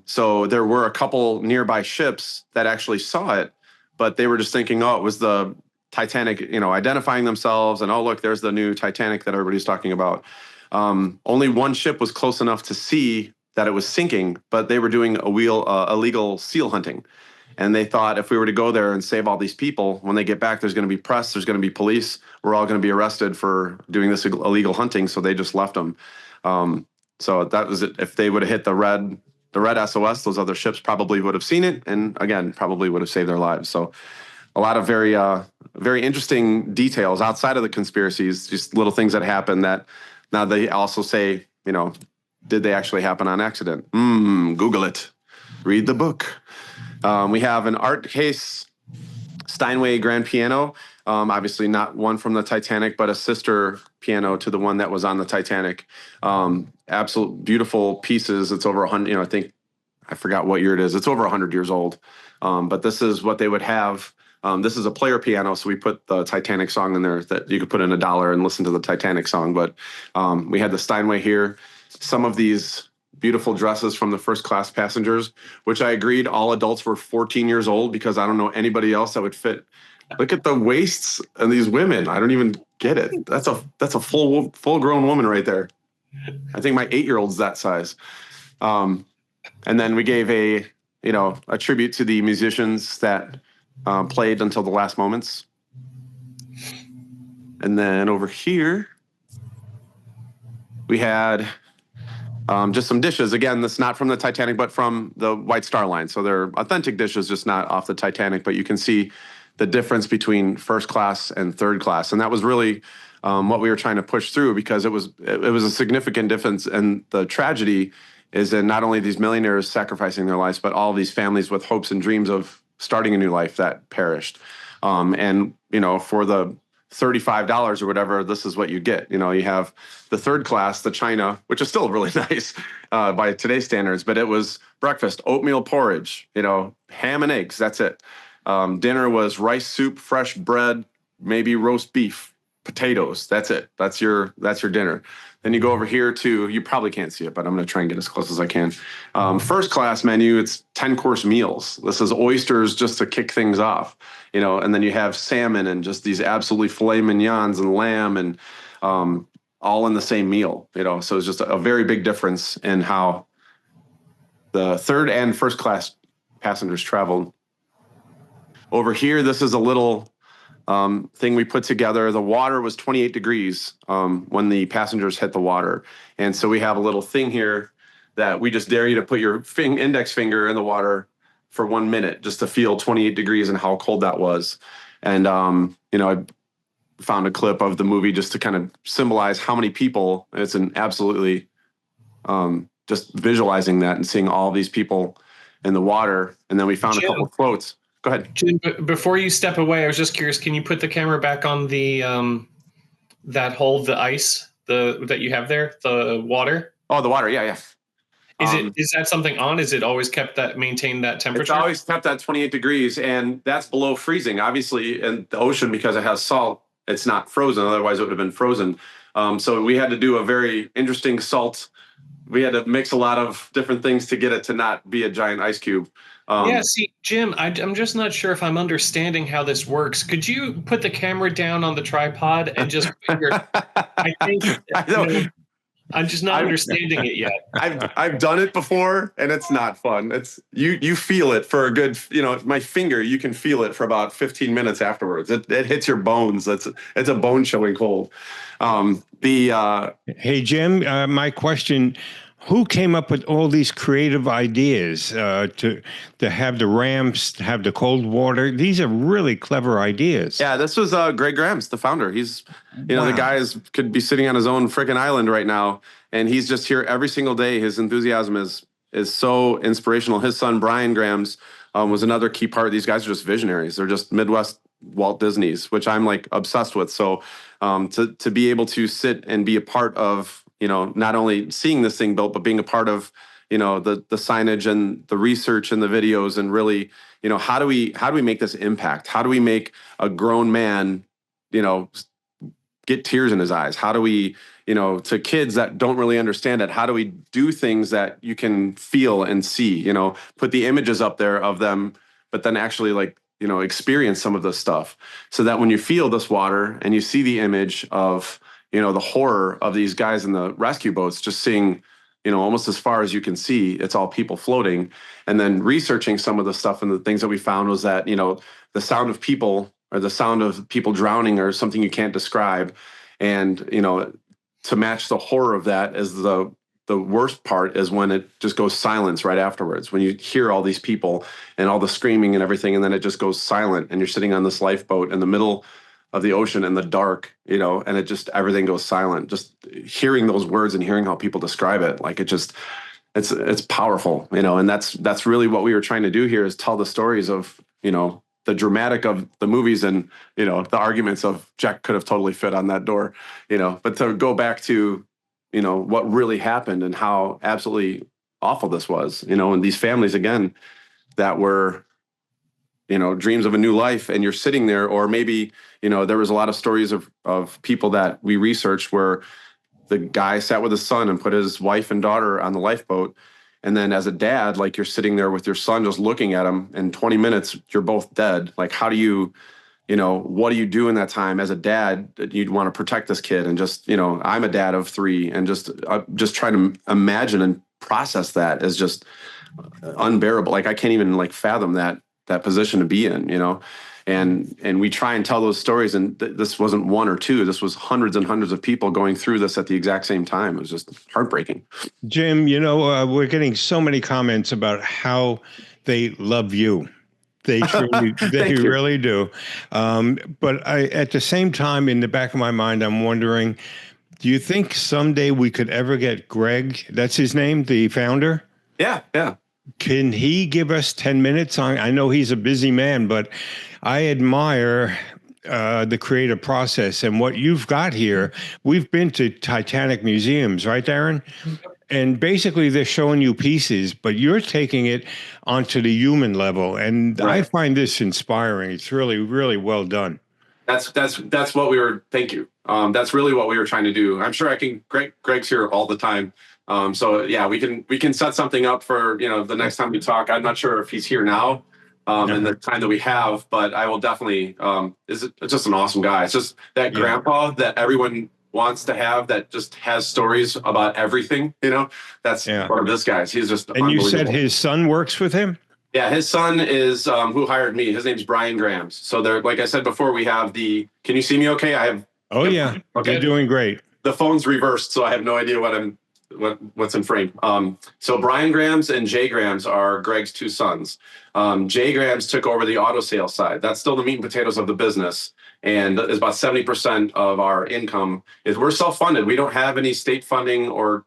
So there were a couple nearby ships that actually saw it, but they were just thinking, oh, it was the Titanic, identifying themselves and, oh, look, there's the new Titanic that everybody's talking about. Only one ship was close enough to see that it was sinking, but they were doing illegal seal hunting. And they thought if we were to go there and save all these people, when they get back, there's going to be press, there's going to be police. We're all going to be arrested for doing this illegal hunting. So they just left them. So that was it. If they would have hit the red SOS, those other ships probably would have seen it. And again, probably would have saved their lives. So a lot of very, very interesting details outside of the conspiracies, just little things that happen that now they also say, did they actually happen on accident? Google it. Read the book. We have an art case Steinway grand piano. Obviously not one from the Titanic, but a sister piano to the one that was on the Titanic. Absolute beautiful pieces. It's over 100, I forgot what year it is. It's over 100 years old. But this is what they would have. This is a player piano, so we put the Titanic song in there that you could put in $1 and listen to the Titanic song. But we had the Steinway here. Some of these beautiful dresses from the first class passengers, which I agreed all adults were 14 years old because I don't know anybody else that would fit. Look at the waists of these women. I don't even get it. That's a full grown woman right there. I think my 8-year-old's that size. And then we gave a tribute to the musicians that played until the last moments. And then over here, we had just some dishes. Again, that's not from the Titanic, but from the White Star Line. So they're authentic dishes, just not off the Titanic. But you can see the difference between first class and third class. And that was really what we were trying to push through, because it was a significant difference. And the tragedy is in not only these millionaires sacrificing their lives, but all these families with hopes and dreams of starting a new life that perished. And for the $35 or whatever, this is what you get. You have the third class, the China, which is still really nice by today's standards, but it was breakfast, oatmeal porridge, ham and eggs. That's it. Dinner was rice soup, fresh bread, maybe roast beef, potatoes. That's it. That's your dinner. Then you go over here to, you probably can't see it, but I'm going to try and get as close as I can. First class menu, it's 10-course meals. This is oysters just to kick things off, and then you have salmon and just these absolutely filet mignons and lamb and all in the same meal, So it's just a very big difference in how the third and first class passengers traveled. Over here, this is a little thing we put together. The water was 28 degrees when the passengers hit the water. And so we have a little thing here that we just dare you to put your index finger in the water for 1 minute just to feel 28 degrees and how cold that was. And, I found a clip of the movie just to kind of symbolize how many people, it's an absolutely just visualizing that and seeing all these people in the water. And then we found a couple of quotes. Go ahead. Jim, before you step away, I was just curious, can you put the camera back on the that hole, the ice, that you have there, the water? Oh, the water, yeah. Is that something on? Is it always maintained that temperature? It's always kept at 28 degrees, and that's below freezing. Obviously, in the ocean, because it has salt, it's not frozen. Otherwise, it would have been frozen. So we had to do a very interesting salt. We had to mix a lot of different things to get it to not be a giant ice cube. See, Jim, I'm just not sure if I'm understanding how this works. Could you put the camera down on the tripod and just I'm just not understanding it yet. I've done it before, and it's not fun. It's you feel it for a good, my finger, you can feel it for about 15 minutes afterwards. It hits your bones. It's a bone chilling cold. Hey, Jim, my question, who came up with all these creative ideas to have the ramps, to have the cold water? These are really clever ideas. Yeah, this was Greg Grams, the founder. He's, the guy could be sitting on his own freaking island right now, and he's just here every single day. His enthusiasm is so inspirational. His son, Brian Grams, was another key part. These guys are just visionaries. They're just Midwest Walt Disneys, which I'm like obsessed with. So to be able to sit and be a part of, not only seeing this thing built, but being a part of, the signage and the research and the videos, and really, how do we make this impact? How do we make a grown man, get tears in his eyes? How do we, to kids that don't really understand it, how do we do things that you can feel and see, put the images up there of them, but then actually like experience some of this stuff, so that when you feel this water and you see the image of, the horror of these guys in the rescue boats, just seeing, almost as far as you can see, it's all people floating. And then researching some of the stuff, and the things that we found was that, the sound of people, or the sound of people drowning, or something you can't describe. And, to match the horror of that, is the worst part is when it just goes silence right afterwards, when you hear all these people and all the screaming and everything, and then it just goes silent, and you're sitting on this lifeboat in the middle of the ocean in the dark, and it just, everything goes silent. Just hearing those words and hearing how people describe it, like, it's powerful, and that's really what we were trying to do here, is tell the stories of, the dramatic of the movies, and, the arguments of Jack could have totally fit on that door, but to go back to, what really happened and how absolutely awful this was, and these families, again, that were, dreams of a new life, and you're sitting there. Or maybe, there was a lot of stories of people that we researched where the guy sat with his son and put his wife and daughter on the lifeboat. And then as a dad, like, you're sitting there with your son just looking at him, in 20 minutes, you're both dead. Like, how do you, what do you do in that time as a dad? You'd want to protect this kid. And just, I'm a dad of 3, and just trying to imagine and process that is just unbearable. Like, I can't even, like, fathom that position to be in, and we try and tell those stories. And this wasn't 1 or 2. This was hundreds and hundreds of people going through this at the exact same time. It was just heartbreaking. Jim, we're getting so many comments about how they love you. They truly, they really do. But at the same time, in the back of my mind, I'm wondering, do you think someday we could ever get Greg, that's his name, the founder? Yeah. Can he give us 10 minutes on? I know he's a busy man, but I admire the creative process and what you've got here. We've been to Titanic museums, right, Darren? And basically they're showing you pieces, but you're taking it onto the human level. And right. I find this inspiring. It's really, really well done. That's what we were, thank you. That's really what we were trying to do. I'm sure Greg's here all the time. So yeah, we can set something up for, the next time we talk. I'm not sure if he's here now, in the time that we have, but I will definitely, it's just an awesome guy. It's just that grandpa that everyone wants to have, that just has stories about everything, that's one of this guy's. He's just And you said his son works with him? Yeah, his son is who hired me. His name's Brian Grams. So they're, like I said before, we have can you see me okay? I have. Oh yeah. Okay. You're doing great. The phone's reversed, so I have no idea what's in frame. So Brian Grams and Jay Grams are Greg's 2 sons. Jay Grams took over the auto sales side. That's still the meat and potatoes of the business. And is about 70% of our income. We're self-funded. We don't have any state funding or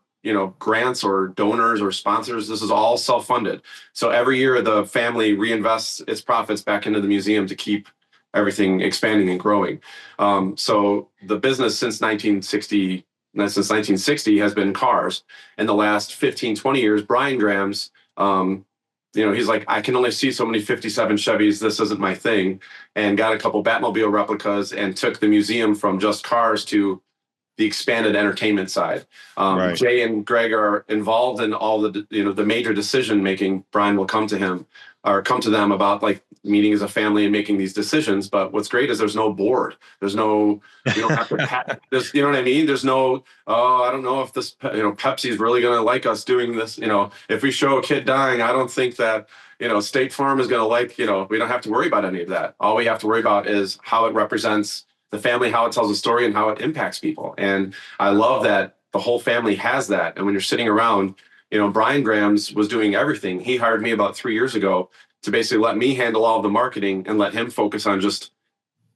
grants or donors or sponsors. This is all self-funded. So every year the family reinvests its profits back into the museum to keep everything expanding and growing. So the business since 1960 has been cars. In the last 15, 20 years, Brian Grams, he's like, I can only see so many 57 Chevys. This isn't my thing. And got a couple Batmobile replicas and took the museum from just cars to the expanded entertainment side. Right. Jay and Greg are involved in all the major decision making. Brian will come to them about, like, meeting as a family and making these decisions. But what's great is there's no board. There's no, you don't have to, there's, you know what I mean? There's no, I don't know if this, Pepsi's really going to like us doing this. If we show a kid dying, I don't think that, State Farm is going to like, we don't have to worry about any of that. All we have to worry about is how it represents the family, how it tells a story, and how it impacts people. And I love that the whole family has that. And when you're sitting around, Brian Grams was doing everything. He hired me about 3 years ago to basically let me handle all of the marketing and let him focus on just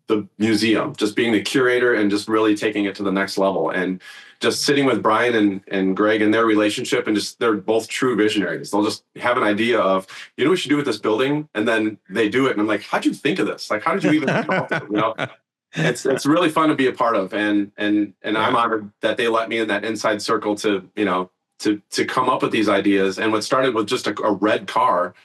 the museum, just being the curator and just really taking it to the next level. And just sitting with Brian and Greg and their relationship, and just, they're both true visionaries. They'll just have an idea of, what we should do with this building, and then they do it. And I'm like, how'd you think of this? Like, how did you even think of it? It's really fun to be a part of, and I'm honored that they let me in that inside circle to come up with these ideas. And what started with just a red car,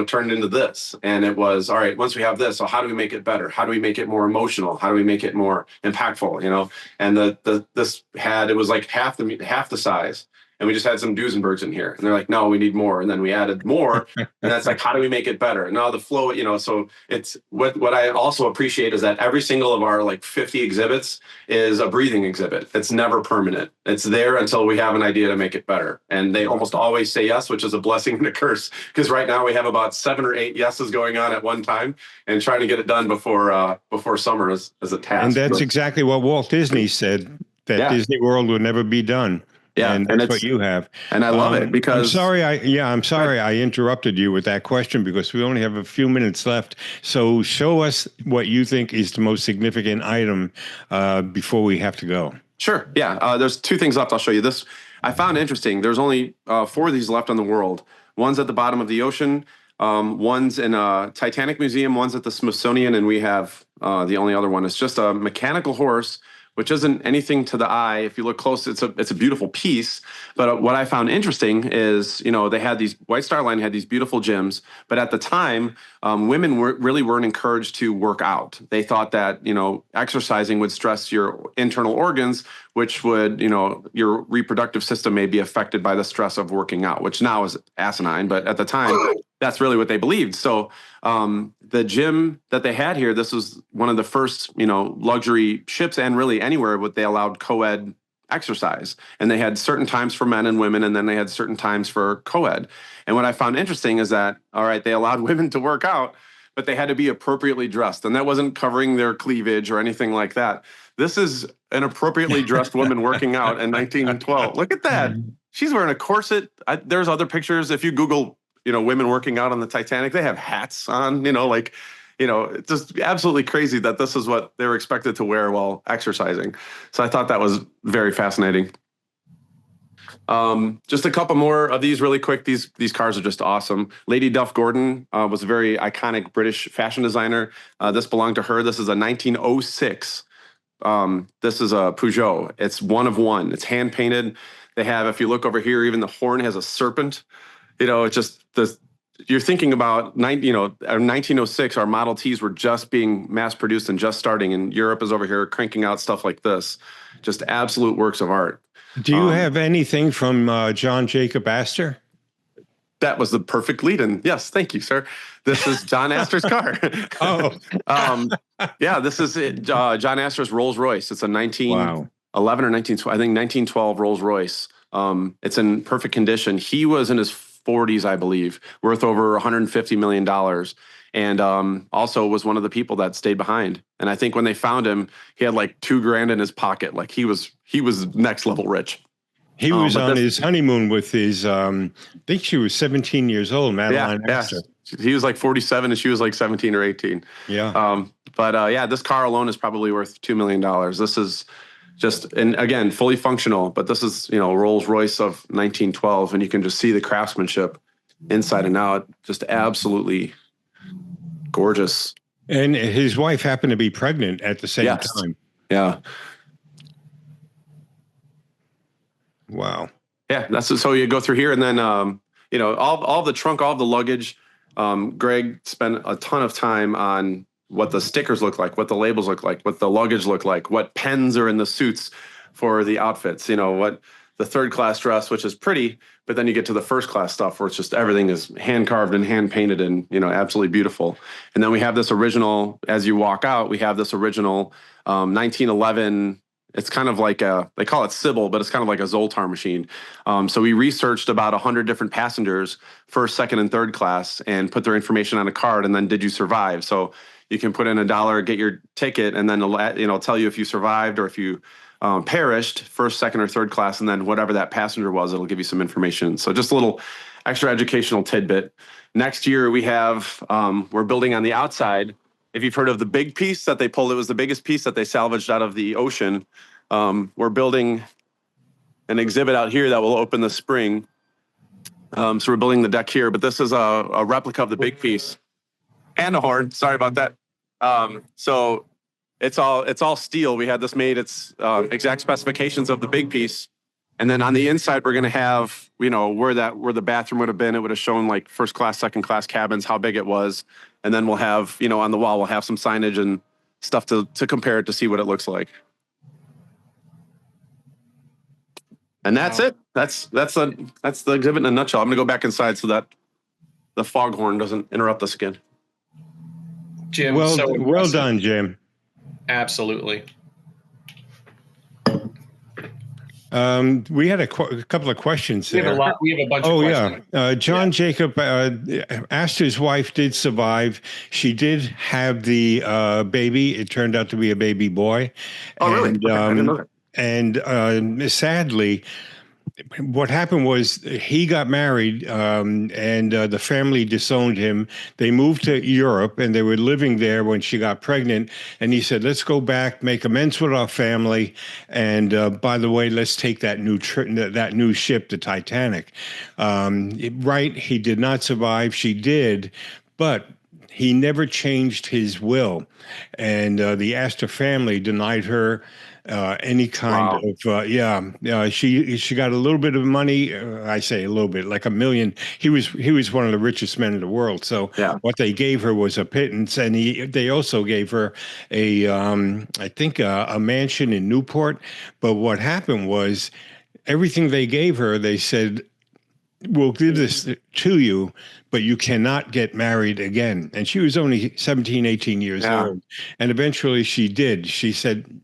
turned into this. And it was, all right, once we have this, so how do we make it better? How do we make it more emotional? How do we make it more impactful? And it was like half the size. and we just had some Duesenbergs in here. And they're like, no, we need more. And then we added more. And that's like, how do we make it better? And now the flow, so it's what I also appreciate is that every single of our like 50 exhibits is a breathing exhibit. It's never permanent. It's there until we have an idea to make it better. And they almost always say yes, which is a blessing and a curse. Because right now we have about 7 or 8 yeses going on at one time, and trying to get it done before summer is a task. And that's exactly what Walt Disney said, that Disney World would never be done. Yeah, and that's what you have. And I love it because I'm sorry I interrupted you with that question, because we only have a few minutes left. So show us what you think is the most significant item before we have to go. Sure. Yeah. There's 2 things left. I'll show you this. I found interesting. There's only 4 of these left in the world. One's at the bottom of the ocean. One's in a Titanic museum. One's at the Smithsonian, and we have the only other one. It's just a mechanical horse, which isn't anything to the eye. If you look close, it's a beautiful piece. But what I found interesting is, they had these, White Star Line had these beautiful gyms, but at the time, women really weren't encouraged to work out. They thought that, exercising would stress your internal organs, which would, your reproductive system may be affected by the stress of working out, which now is asinine, but at the time, that's really what they believed. So the gym that they had here, this was one of the first, luxury ships, and really anywhere what they allowed co-ed exercise. And they had certain times for men and women, and then they had certain times for co-ed. And what I found interesting is that, all right, they allowed women to work out, but they had to be appropriately dressed. And that wasn't covering their cleavage or anything like that. This is an appropriately dressed woman working out in 1912. Look at that. She's wearing a corset. There's other pictures. If you Google, women working out on the Titanic, they have hats on, it's just absolutely crazy that this is what they were expected to wear while exercising. So I thought that was very fascinating. Just a couple more of these really quick. These cars are just awesome. Lady Duff Gordon was a very iconic British fashion designer. This belonged to her. This is a 1906. This is a Peugeot. It's one of one. It's hand painted. They have, if you look over here, even the horn has a serpent. It's just you're thinking about 1906, our Model Ts were just being mass produced and just starting, and Europe is over here cranking out stuff like this. Just absolute works of art. Do you have anything from John Jacob Astor? That was the perfect lead-in. Yes, thank you, sir. This is John Astor's car. Yeah, this is it. John Astor's Rolls Royce. It's a 1911 or 1912, I think 1912 Rolls Royce. It's in perfect condition. He was in his 40s, I believe, worth over $150 million. And also was one of the people that stayed behind. And I think when they found him, he had like $2,000 in his pocket. Like he was next level rich. He was on his honeymoon with his, I think she was 17 years old, Madeline Astor. He was like 47 and she was like 17 or 18. Yeah. But this car alone is probably worth $2 million. This is just, and again, fully functional, but this is, Rolls Royce of 1912, and you can just see the craftsmanship inside and out. Just absolutely gorgeous. And his wife happened to be pregnant at the same time. Yeah. Wow. Yeah, so you go through here, and then all the trunk, all the luggage. Greg spent a ton of time on what the stickers look like, what the labels look like, what the luggage look like, what pens are in the suits for the outfits. What the third class dress, which is pretty, but then you get to the first class stuff where it's just everything is hand carved and hand painted and absolutely beautiful. And then we have this original. As you walk out, we have this original 1911. It's kind of like they call it Sybil, but it's kind of like a Zoltar machine. So we researched about 100 different passengers, first, second, and third class, and put their information on a card. And then, did you survive? So you can put in $1, get your ticket, and then it'll tell you if you survived or if you perished, first, second, or third class, and then whatever that passenger was, it'll give you some information. So just a little extra educational tidbit. Next year we have we're building on the outside. If you've heard of the big piece that they pulled, it was the biggest piece that they salvaged out of the ocean. We're building an exhibit out here that will open this spring. So we're building the deck here, but this is a replica of the big piece and a horn. Sorry about that. So it's all steel. We had this made. It's exact specifications of the big piece. And then on the inside, we're going to have, where the bathroom would have been. It would have shown like first class, second class cabins, how big it was. And then we'll have, on the wall, we'll have some signage and stuff to compare it to see what it looks like. And that's it. That's the exhibit in a nutshell. I'm gonna go back inside so that the foghorn doesn't interrupt us again. Jim, well done, Jim. Absolutely. We had a couple of questions there. We have a bunch of questions. Yeah. John Jacob, Astor's wife did survive. She did have the baby. It turned out to be a baby boy. Oh, really? Okay, I didn't know that. And sadly, what happened was he got married and the family disowned him. They moved to Europe and they were living there when she got pregnant. And he said, let's go back, make amends with our family. And by the way, let's take that new ship, the Titanic. Right. He did not survive. She did. But he never changed his will. And the Astor family denied her any kind of she got a little bit of money. I say a little bit, like $1 million. He was one of the richest men in the world. So what they gave her was a pittance, and they also gave her I think a mansion in Newport. But what happened was everything they gave her, they said, we'll give this to you, but you cannot get married again. And she was only 17, 18 years old. And eventually she did. She said,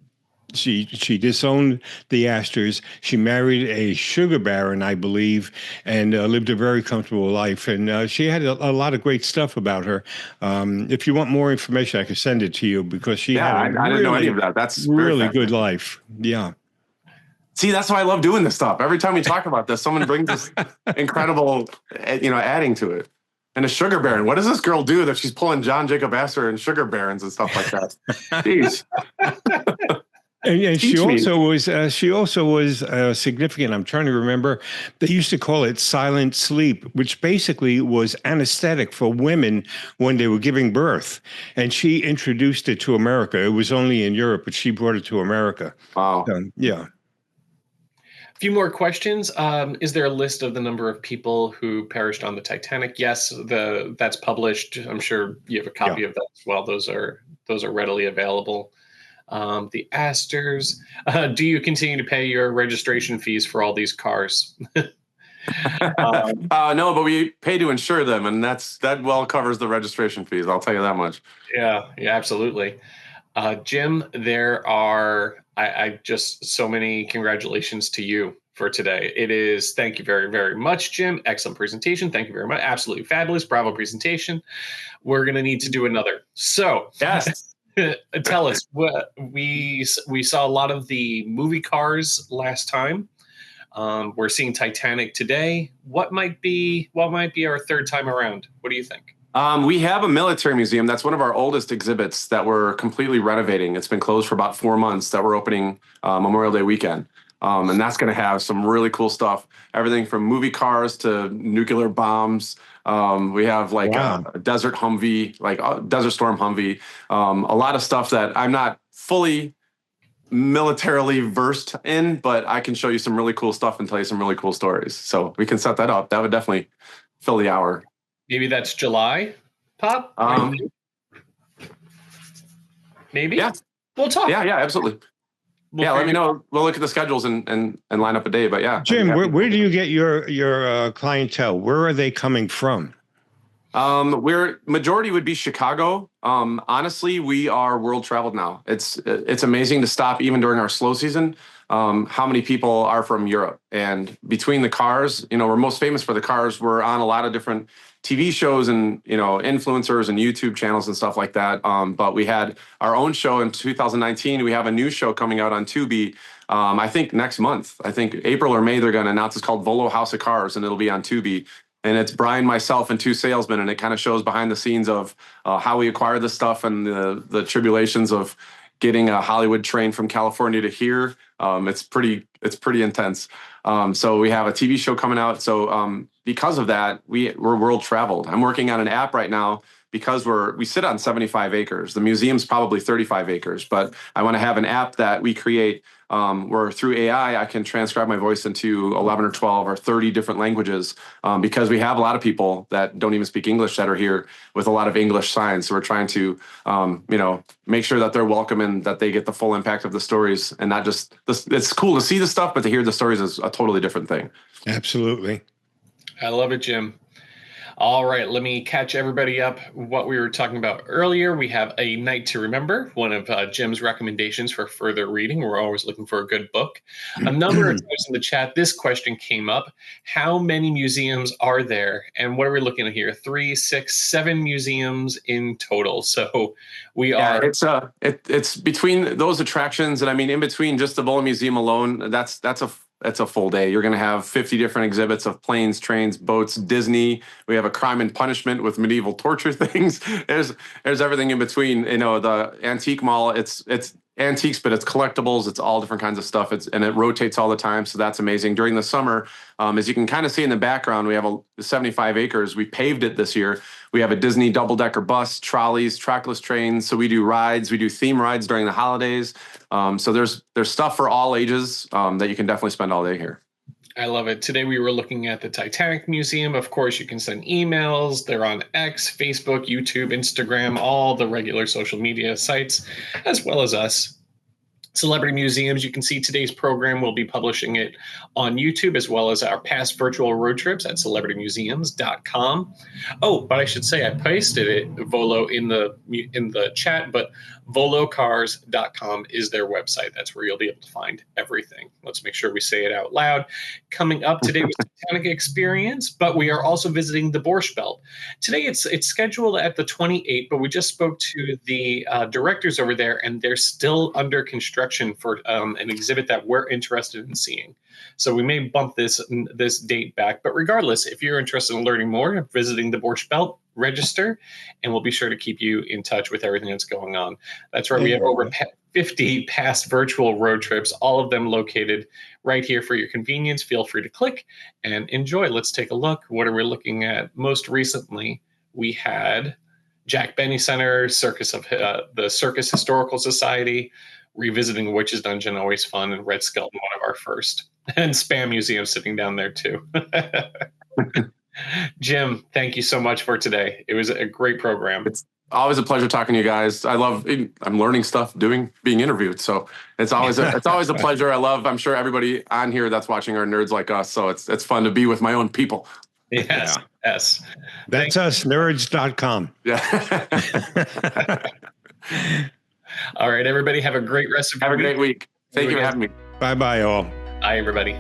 she disowned the Astors. She married a sugar baron, I believe, and lived a very comfortable life. And she had a lot of great stuff about her. If you want more information, I could send it to you because she had I didn't know any of that. That's really good life. Yeah. See, that's why I love doing this stuff. Every time we talk about this, someone brings this incredible, adding to it. And a sugar baron. What does this girl do that she's pulling John Jacob Astor and sugar barons and stuff like that? Jeez. And she also was significant. I'm trying to remember. They used to call it silent sleep, which basically was anesthetic for women when they were giving birth. And she introduced it to America. It was only in Europe, but she brought it to America. Wow. Yeah. A few more questions. Is there a list of the number of people who perished on the Titanic? Yes, that's published. I'm sure you have a copy of that as well. Those are readily available. The Astors. Do you continue to pay your registration fees for all these cars? No, but we pay to insure them, and that well covers the registration fees. I'll tell you that much. Yeah, absolutely. Jim, there are I just so many congratulations to you for today. It is, thank you very, very much, Jim. Excellent presentation. Thank you very much. Absolutely fabulous. Bravo presentation. We're going to need to do another. So yes. Tell us, we saw a lot of the movie cars last time. We're seeing Titanic today. What might be our third time around? What do you think? We have a military museum. That's one of our oldest exhibits that we're completely renovating. It's been closed for about 4 months that we're opening Memorial Day weekend. And that's going to have some really cool stuff. Everything from movie cars to nuclear bombs. We have a Desert Humvee, like a Desert Storm Humvee. A lot of stuff that I'm not fully militarily versed in, but I can show you some really cool stuff and tell you some really cool stories. So we can set that up. That would definitely fill the hour. Maybe that's July, Pop? Maybe? Yeah. We'll talk. Yeah, absolutely. Let me know. We'll look at the schedules and line up a day. But yeah. Jim, where do you get your clientele? Where are they coming from? Majority would be Chicago. Honestly, we are world traveled now. It's amazing to stop even during our slow season. How many people are from Europe? And between the cars, we're most famous for the cars. We're on a lot of different TV shows and, influencers and YouTube channels and stuff like that. But we had our own show in 2019. We have a new show coming out on Tubi. I think next month, I think April or May, they're going to announce it's called VOLO House of Cars, and it'll be on Tubi. And it's Brian, myself, and 2 salesmen, and it kind of shows behind the scenes of how we acquire this stuff and the tribulations of getting a Hollywood train from California to here. It's pretty intense. So we have a TV show coming out. So because of that, we're world traveled. I'm working on an app right now because we sit on 75 acres. The museum's probably 35 acres, but I want to have an app that we create where through AI, I can transcribe my voice into 11 or 12 or 30 different languages because we have a lot of people that don't even speak English that are here with a lot of English signs. So we're trying to, make sure that they're welcome and that they get the full impact of the stories and not just this. It's cool to see the stuff, but to hear the stories is a totally different thing. Absolutely. I love it, Jim. All right, let me catch everybody up. What we were talking about earlier, we have A Night to Remember, one of Jim's recommendations for further reading. We're always looking for a good book. A number of times in the chat, this question came up. How many museums are there? And what are we looking at here? 3, 6, 7 museums in total. So we are... It's between those attractions, and I mean, in between just the VOLO Museum alone, that's a full day. You're going to have 50 different exhibits of planes, trains, boats, Disney. We have a crime and punishment with medieval torture things. There's everything in between. The antique mall, it's antiques, but it's collectibles. It's all different kinds of stuff. And it rotates all the time. So that's amazing. During the summer, as you can kind of see in the background, we have 75 acres. We paved it this year. We have a Disney double-decker bus, trolleys, trackless trains. So we do rides. We do theme rides during the holidays. So there's stuff for all ages that you can definitely spend all day here. I love it. Today we were looking at the Titanic Museum. Of course, you can send emails. They're on X, Facebook, YouTube, Instagram, all the regular social media sites, as well as us. Celebrity Museums, you can see today's program. We'll be publishing it on YouTube as well as our past virtual road trips at celebritymuseums.com. Oh, but I should say I pasted it, VOLO, in the chat, but volocars.com is their website. That's where you'll be able to find everything. Let's make sure we say it out loud. Coming up today was Titanic Experience, but we are also visiting the Borscht Belt. Today it's scheduled at the 28th, but we just spoke to the directors over there, and they're still under construction for an exhibit that we're interested in seeing. So we may bump this date back, but regardless, if you're interested in learning more, visiting the Borscht Belt, register, and we'll be sure to keep you in touch with everything that's going on. That's right. We have over 50 past virtual road trips, all of them located right here for your convenience. Feel free to click and enjoy. Let's take a look. What are we looking at? Most recently, we had Jack Benny Center, the Circus Historical Society, revisiting Witch's Dungeon, always fun, and Red Skull, one of our first, and Spam Museum sitting down there too. Jim, thank you so much for today. It was a great program. It's always a pleasure talking to you guys. I'm learning stuff being interviewed. So it's always a pleasure. I'm sure everybody on here that's watching are nerds like us. So it's fun to be with my own people. Yes. Yeah. Yes. That's us, nerds.com. Yeah. All right, everybody, have a great rest of your week. Have a great week. Thank you for having me. Bye-bye, all. Bye, everybody.